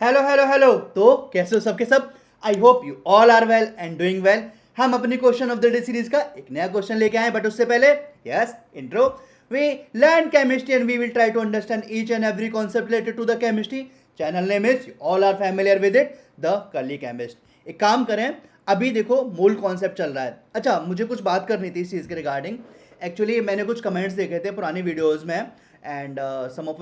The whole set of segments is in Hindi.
Hello hello hello. तो कैसे हो सबके सब। I hope you all are well and doing well. हम अपनी question of the day series का एक नया क्वेश्चन लेके आए, बट उससे पहले yes intro. We learn chemistry and we will try to understand each and every concept related to the chemistry. Channel name is, you all are familiar with it, the curly chemist. एक काम करें, अभी देखो मूल कॉन्सेप्ट चल रहा है। अच्छा, मुझे कुछ बात करनी थी इस चीज़ के रिगार्डिंग। एक्चुअली मैंने कुछ कमेंट्स देखे थे पुरानी वीडियोस में, and some of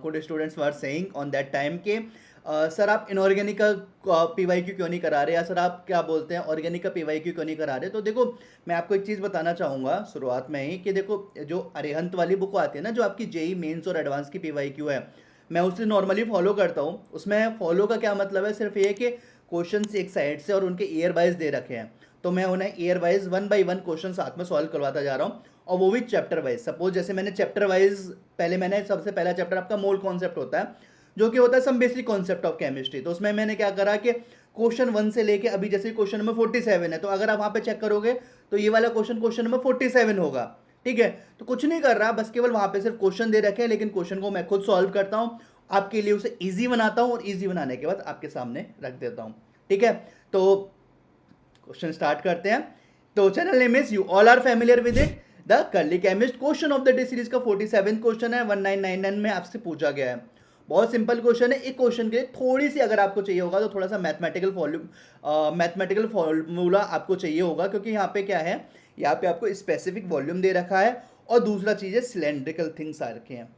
good students were saying on that time कि सर आप इनऑर्गेनिक का पीवाईक्यू क्यों नहीं करा रहे, या सर आप क्या बोलते हैं ऑर्गेनिक का पीवाईक्यू क्यों नहीं करा रहे। तो देखो, मैं आपको एक चीज़ बताना चाहूँगा शुरुआत में ही कि देखो, जो अरिहंत वाली बुक आती है ना, जो आपकी जेई मेंस और एडवांस की पीवाईक्यू है, मैं उसे नॉर्मली फॉलो करता हूँ। उसमें फॉलो का क्या मतलब है, सिर्फ ये कि क्वेश्चन एक साइड से और उनके ईयर वाइज दे रखे हैं, तो मैं उन्हें year wise one by one question साथ में सॉल्व करवाता जा रहा हूँ, और वो भी चैप्टर वाइज। सपोज जैसे मैंने चैप्टर वाइज, पहले मैंने सबसे पहला चैप्टर आपका मोल कॉन्सेप्ट होता है, जो कि होता है some basic concept of chemistry. तो उसमें मैंने क्या करा कि क्वेश्चन वन से लेके अभी जैसे क्वेश्चन नंबर 47 है, तो अगर आप वहाँ पे चेक करोगे तो ये वाला क्वेश्चन नंबर 47 होगा। ठीक है, तो कुछ नहीं कर रहा, बस केवल वहाँ पे सिर्फ क्वेश्चन दे रखे हैं, लेकिन क्वेश्चन को मैं खुद सॉल्व करता हूँ, आपके लिए उसे ईजी बनाता हूँ, और ईजी बनाने के बाद आपके सामने रख देता हूँ। ठीक है, तो क्वेश्चन स्टार्ट करते हैं। तो channel name is, you all are familiar with it, the curly chemist. Question of the day series का 47 क्वेश्चन है, 1999 में आपसे पूछा गया है। बहुत सिंपल क्वेश्चन है। एक क्वेश्चन के लिए थोड़ी सी अगर आपको चाहिए होगा तो थोड़ा सा मैथमेटिकल फॉर्मूला आपको चाहिए होगा, क्योंकि यहाँ पे क्या है, यहाँ पे आपको स्पेसिफिक वॉल्यूम दे रखा है, और दूसरा चीज़ है सिलेंड्रिकल थिंग्स आ रखे हैं।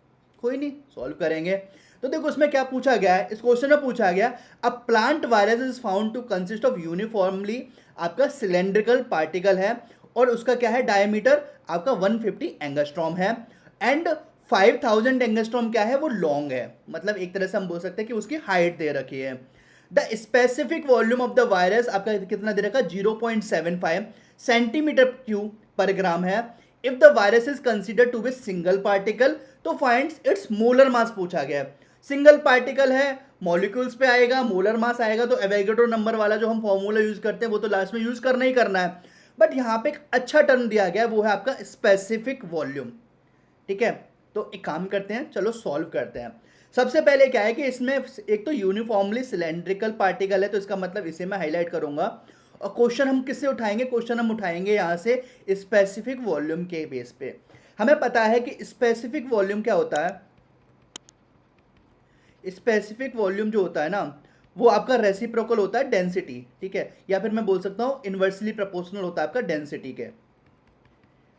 कोई नहीं, सॉल्व करेंगे। तो देखो उसमें क्या पूछा गया है, इस क्वेश्चन में पूछा गया, a plant virus is found to consist of uniformly आपका सिलेंड्रिकल पार्टिकल है, और उसका क्या है, डायमीटर आपका 150 एंगस्ट्रॉम है, एंड 5000 एंगस्ट्रॉम क्या है, वो लॉन्ग है। मतलब एक तरह से हम बोल सकते हैं कि उसकी हाइट दे रखी है। The specific volume of the virus आपका कितना दे रखा है, 0.75 सेंटीमीटर क्यूब पर ग्राम है। If the virus is consider to be single particle, तो फाइंड्स इट्स मोलर मास पूछा गया है। सिंगल पार्टिकल है, मॉलिक्यूल्स पे आएगा, मोलर मास आएगा, तो एवोगैड्रो नंबर वाला जो हम फॉर्मूला यूज करते हैं वो तो लास्ट में यूज करना ही करना है। बट यहाँ पे एक अच्छा टर्म दिया गया है, वो है आपका स्पेसिफिक वॉल्यूम। ठीक है, तो एक काम करते हैं, चलो सॉल्व करते हैं। सबसे पहले क्या है कि इसमें एक तो यूनिफॉर्मली सिलेंड्रिकल पार्टिकल है, तो इसका मतलब इसे मैं हाईलाइट करूंगा। और क्वेश्चन हम किससे उठाएंगे, क्वेश्चन हम उठाएंगे यहाँ से स्पेसिफिक वॉल्यूम के बेस पे। हमें पता है कि स्पेसिफिक वॉल्यूम क्या होता है। स्पेसिफिक वॉल्यूम जो होता है ना, वो आपका रेसिप्रोकल होता है डेंसिटी। ठीक है, या फिर मैं बोल सकता हूँ इन्वर्सली प्रोपोर्शनल होता है आपका डेंसिटी के।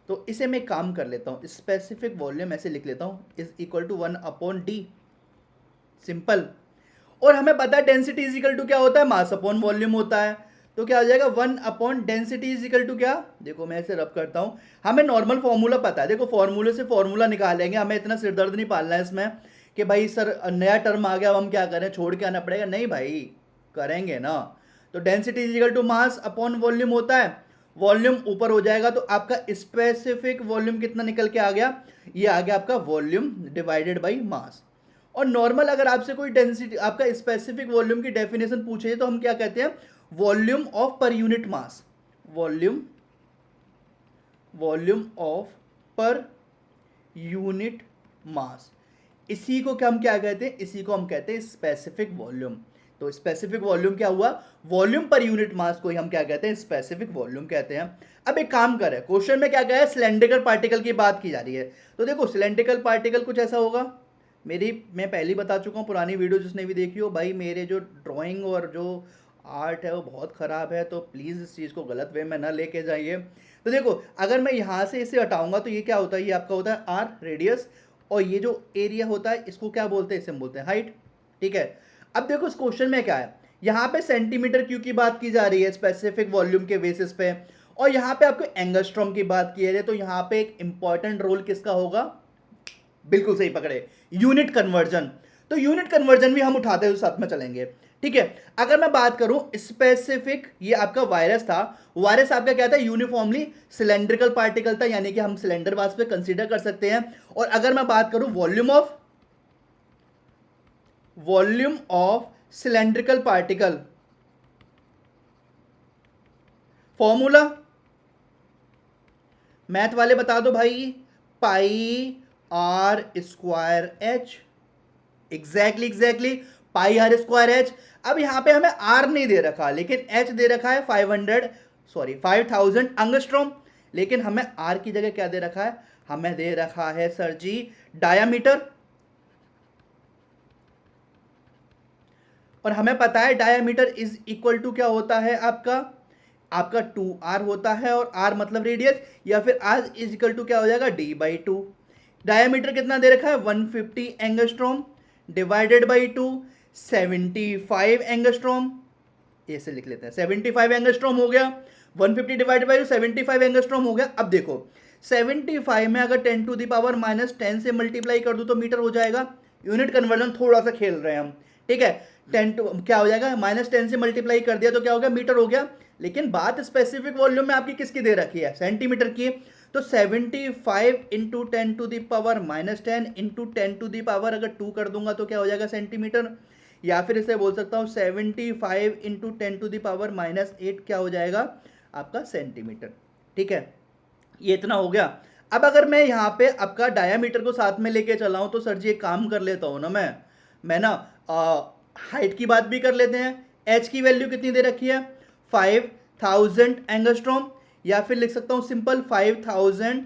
तो इसे मैं काम कर लेता हूँ, स्पेसिफिक वॉल्यूम ऐसे लिख लेता हूँ, is equal to 1/d। Simple. और हमें पता है डेंसिटी इज इक्वल टू क्या होता है, मास अपॉन वॉल्यूम होता है। तो क्या हो जाएगा, 1/डेंसिटी इज इक्वल टू क्या, देखो मैं इसे रब करता हूँ। हमें नॉर्मल फॉर्मूला पता है, देखो फॉर्मूले से फॉर्मूला निकालेंगे, हमें इतना सिरदर्द नहीं पालना है इसमें कि भाई सर नया टर्म आ गया, अब हम क्या करें, छोड़ के आना पड़ेगा। नहीं भाई, करेंगे ना। तो density is equal to mass upon volume होता है। वॉल्यूम ऊपर हो जाएगा, तो आपका स्पेसिफिक वॉल्यूम कितना निकल के आ गया, ये आ गया आपका वॉल्यूम डिवाइडेड बाई मास। और नॉर्मल अगर आपसे कोई डेंसिटी आपका स्पेसिफिक वॉल्यूम की डेफिनेशन पूछे तो हम क्या कहते हैं, volume of per unit mass. Volume volume of per unit mass, इसी को क्या हम क्या कहते हैं, इसी को हम कहते हैं स्पेसिफिक वॉल्यूम। तो स्पेसिफिक वॉल्यूम क्या हुआ, वॉल्यूम पर यूनिट मास को ही हम क्या कहते हैं, स्पेसिफिक वॉल्यूम कहते हैं। अब एक काम करें, क्वेश्चन में क्या कहा है, सिलेंड्रिकल पार्टिकल की बात की जा रही है। तो देखो सिलेंड्रिकल पार्टिकल कुछ ऐसा होगा, मैं पहले ही बता चुका हूँ, पुरानी वीडियो जिसने भी देखी हो, भाई मेरे जो ड्राइंग और जो आर्ट है वो बहुत ख़राब है, तो प्लीज़ इस चीज़ को गलत वे में ना लेके जाइए। तो देखो, अगर मैं यहाँ से इसे हटाऊंगा तो ये क्या होता है, ये आपका होता है आर रेडियस, और ये जो एरिया होता है इसको क्या बोलते हैं, इसे हम बोलते हैं हाइट। ठीक है, अब देखो इस क्वेश्चन में क्या है, यहाँ पे सेंटीमीटर क्यूब की बात की जा रही है स्पेसिफिक वॉल्यूम के बेसिस पे, और यहाँ पे आपको एंगस्ट्रॉम की बात की है। तो यहाँ पे एक इंपॉर्टेंट रोल किसका होगा, बिल्कुल सही पकड़े, यूनिट कन्वर्जन। तो यूनिट कन्वर्जन भी हम उठाते हुए साथ में चलेंगे। ठीक है, अगर मैं बात करूं स्पेसिफिक, ये आपका वायरस था, वायरस आपका क्या था, यूनिफॉर्मली सिलेंड्रिकल पार्टिकल था, यानी कि हम सिलेंडर वास पे कंसीडर कर सकते हैं। और अगर मैं बात करूं volume of cylindrical particle, formula math वाले बता दो भाई, pi r square h. Exactly pi r square h. अब यहाँ पे हमें आर नहीं दे रखा लेकिन एच दे रखा है 5000 एंगस्ट्रॉम। लेकिन हमें आर की जगह क्या दे रखा है, हमें दे रखा है सर जी डायामीटर। और हमें पता है डायामीटर इज इक्वल टू क्या होता है आपका 2r होता है, और r मतलब रेडियस, या फिर r इज इक्वल टू क्या हो जाएगा d/2। डायामीटर कितना दे रखा है 150 एंगस्ट्रॉम डिवाइडेड बाई 2 75 एंगस्ट्रॉम। ऐसे लिख लेते हैं 75 एंगस्ट्रॉम हो गया, 150 डिवाइडेड बाई 75 एंगस्ट्रॉम हो गया। अब देखो 75 में अगर 10 टू द पावर -10 से मल्टीप्लाई कर दूं तो मीटर हो जाएगा। यूनिट कन्वर्जन थोड़ा सा खेल रहे हैं हम, ठीक है। 10 टू क्या हो जाएगा -10 से मल्टीप्लाई कर दिया तो क्या हो गया मीटर हो गया। लेकिन बात स्पेसिफिक वॉल्यूम में आपकी किसकी दे रखी है, सेंटीमीटर की। तो 75 into 10 to the power -10 into 10 to the power अगर 2 कर दूंगा तो क्या हो जाएगा सेंटीमीटर। या फिर इसे बोल सकता हूँ 75 इंटू 10 टू द पावर -8 क्या हो जाएगा आपका सेंटीमीटर, ठीक है। ये इतना हो गया। अब अगर मैं यहाँ पे आपका डायामीटर को साथ में लेके चला हूँ तो सर जी एक काम कर लेता हूँ ना, मैं ना हाइट की बात भी कर लेते हैं। एच की वैल्यू कितनी दे रखी है 5000 एंगस्ट्रॉम, या फिर लिख सकता हूँ simple 5000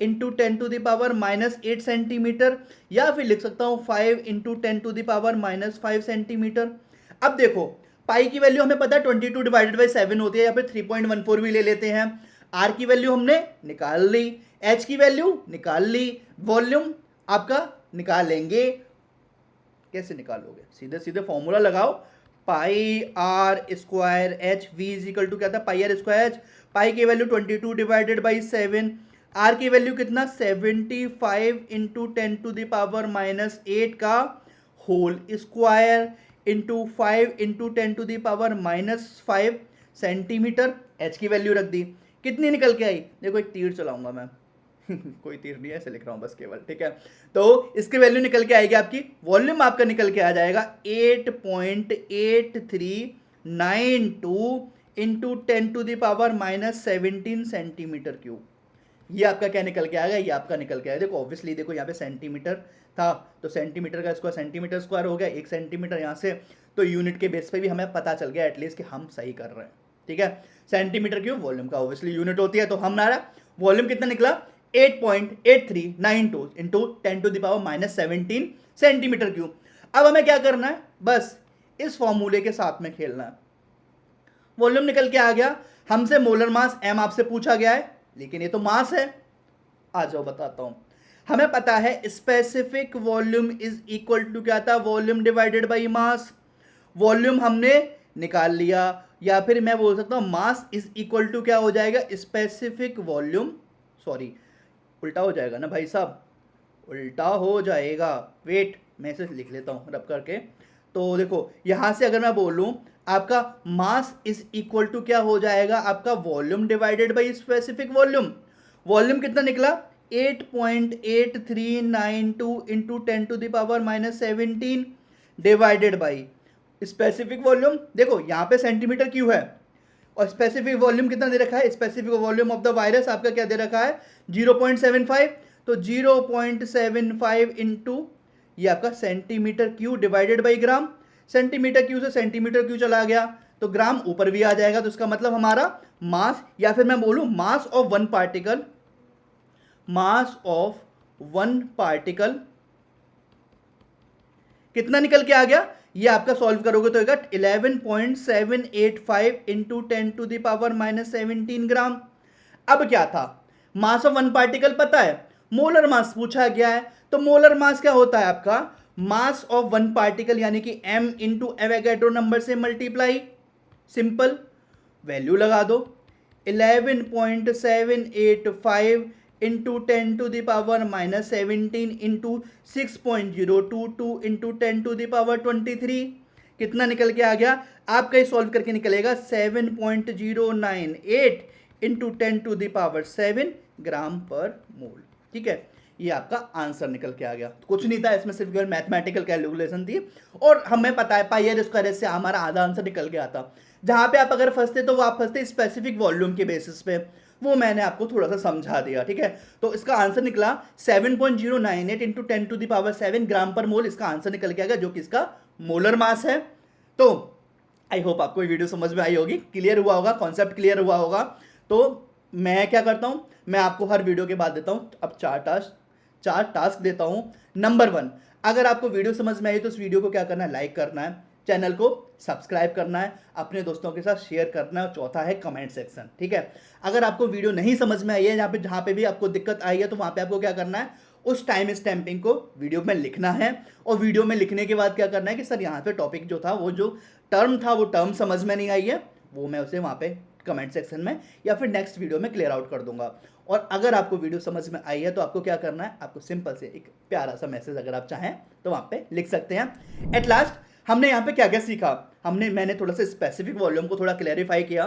into 10 to the power -8 centimetre, या फिर लिख सकता हूँ 5 into 10 to the power -5 centimetre. अब देखो पाई की वैल्यू हमें पता है 22 डिवाइडेड बाई 7 होती है, या फिर 3.14 भी ले लेते हैं। आर की वैल्यू हमने निकाल ली, एच की वैल्यू निकाल ली, वॉल्यूम आपका निकालेंगे। कैसे निकालोगे, सीधे सीधे फॉर्मूला लगाओ, pi r square h, v is equal to क्या था pi r square h. Pi की वैल्यू 22 डिवाइडेड बाई 7, आर की वैल्यू कितना 75 इंटू 10 टू द पावर -8 का whole square into 5 into 10 to the power -5 centimetre. H की वैल्यू रख दी, कितनी निकल के आई, देखो एक तीर चलाऊंगा मैं कोई तीर नहीं है, ऐसे लिख रहा हूं बस केवल, ठीक है। तो इसकी वैल्यू निकल के आएगी आपकी, वॉल्यूम आपका निकल के आ जाएगा 8.8392 into 10 to the power -17 centimetre cube. ये आपका क्या निकल के आएगा, ये आपका निकल के आएगा। देखो ऑब्वियसली देखो यहाँ पे सेंटीमीटर था तो सेंटीमीटर का स्क्वायर सेंटीमीटर स्क्वायर हो गया, 1 सेंटीमीटर यहाँ से, तो यूनिट के बेस पे भी हमें पता चल गया एटलीस्ट कि हम सही कर रहे हैं, ठीक है। सेंटीमीटर क्यूब वॉल्यूम का ऑब्वियसली यूनिट होती है, तो हमारा वॉल्यूम कितना निकला 8.8392 into 10 to the power -17 centimetre cube. अब हमें क्या करना है, बस इस फॉर्मूले के साथ में खेलना है। वॉल्यूम निकल के आ गया, हमसे मोलर मास m आपसे पूछा गया है, लेकिन ये तो मास है। आ जाओ बताता हूं, हमें पता है specific volume is equal to क्या था, volume divided by mass. Volume हमने निकाल लिया, या फिर मैं बोल सकता हूं मास इज इक्वल टू क्या हो जाएगा स्पेसिफिक वॉल्यूम, सॉरी उल्टा हो जाएगा ना भाई साहब, उल्टा हो जाएगा, वेट मैं इसे लिख लेता हूं रब करके। तो देखो यहां से अगर मैं बोलूं आपका मास इज इक्वल टू क्या हो जाएगा आपका volume divided by specific volume. Volume कितना निकला 8.8392 into 10 to the power -17 divided by specific volume. देखो यहाँ पे सेंटीमीटर क्यों है, और स्पेसिफिक वॉल्यूम कितना दे रखा है, specific volume of the virus आपका क्या दे रखा है 0.75, तो 0.75 इंटू ये आपका centimetre cube divided by gram. Centimetre cube से सेंटीमीटर क्यू चला गया तो ग्राम ऊपर भी आ जाएगा, तो इसका मतलब हमारा मास, या फिर मैं बोलूं mass of one particle, mass of one particle कितना निकल के आ गया, ये आपका सॉल्व करोगे तो 11.785 इंटू 10 टू द पावर -17 ग्राम। अब क्या था, मास ऑफ वन पार्टिकल पता है, मोलर मास पूछा गया है, तो मोलर मास क्या होता है आपका मास ऑफ वन पार्टिकल यानी कि m इंटू एवोगैड्रो नंबर से मल्टीप्लाई, सिंपल वैल्यू लगा दो 11.785 into 10 to the power -17 into 6.022 into 10 to the power 23, कितना निकल के आ गया आपका, ये सॉल्व करके निकलेगा 7.098 इंटू 10 टू द पावर 7 ग्राम पर मोल, ठीक है। ये आपका आंसर निकल के आ गया, कुछ नहीं था इसमें, सिर्फ मैथमेटिकल कैलकुलेशन थी, और हमें पता है पाई आर स्क्वायर से हमारा आधा आंसर निकल गया था। जहां पे आप अगर फंसते तो वो आप फंसते स्पेसिफिक वॉल्यूम के बेसिस पे, वो मैंने आपको थोड़ा सा समझा दिया, ठीक है। तो इसका आंसर निकला 7.098 इंटू 10⁻7 ग्राम पर मोल, इसका आंसर निकल के आएगा, जो कि इसका मोलर मास है। तो आई होप आपको ये वीडियो समझ में आई होगी, क्लियर हुआ होगा, कॉन्सेप्ट क्लियर हुआ होगा। तो मैं क्या करता हूँ, मैं आपको हर वीडियो के बाद देता हूँ अब चार टास्क देता हूँ। नंबर 1, अगर आपको वीडियो समझ में आई तो इस वीडियो को क्या करना है, लाइक करना है, चैनल को सब्सक्राइब करना है, अपने दोस्तों के साथ शेयर करना है, और चौथा है कमेंट सेक्शन, ठीक है। अगर आपको वीडियो नहीं समझ में आई है, जहाँ पे भी आपको दिक्कत आई है, तो वहाँ पे आपको क्या करना है, उस टाइम स्टैंपिंग को वीडियो में लिखना है, और वीडियो में लिखने के बाद क्या करना है कि सर यहाँ पे टॉपिक जो था, वो जो टर्म था, वो टर्म समझ में नहीं आई है, वो मैं उसे वहाँ पे कमेंट सेक्शन में या फिर नेक्स्ट वीडियो में क्लियर आउट कर दूंगा। और अगर आपको वीडियो समझ में आई है तो आपको क्या करना है, आपको सिंपल से एक प्यारा सा मैसेज अगर आप चाहें तो वहाँ पे लिख सकते हैं। एट लास्ट हमने यहाँ पे क्या क्या सीखा, मैंने थोड़ा सा स्पेसिफिक वॉल्यूम को थोड़ा क्लैरिफाई किया,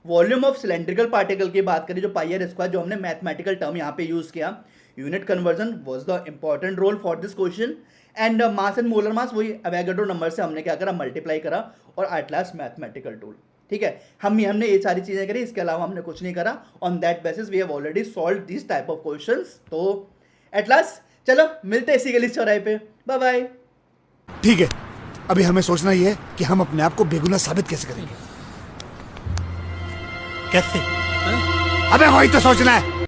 वॉल्यूम ऑफ सिलेंड्रिकल पार्टिकल की बात करें, जो पाई आर स्क्वायर, जो हमने मैथमेटिकल टर्म यहाँ पे यूज किया, unit conversion was the important role for this question, and mass and molar mass वही एवोगाड्रो नंबर से हमने क्या करा, मल्टीप्लाई करा, और एट लास्ट मैथमेटिकल टूल, ठीक है। हमने ये सारी चीजें करी, इसके अलावा हमने कुछ नहीं करा। On that basis we have already solve this type of questions. तो एट लास्ट चलो मिलते हैं इसी गली चौराहे पे, बाय बाय। ठीक है, अभी हमें सोचना ही है कि हम अपने आप को बेगुनाह साबित कैसे करेंगे। कैसे? अबे वही तो सोचना है।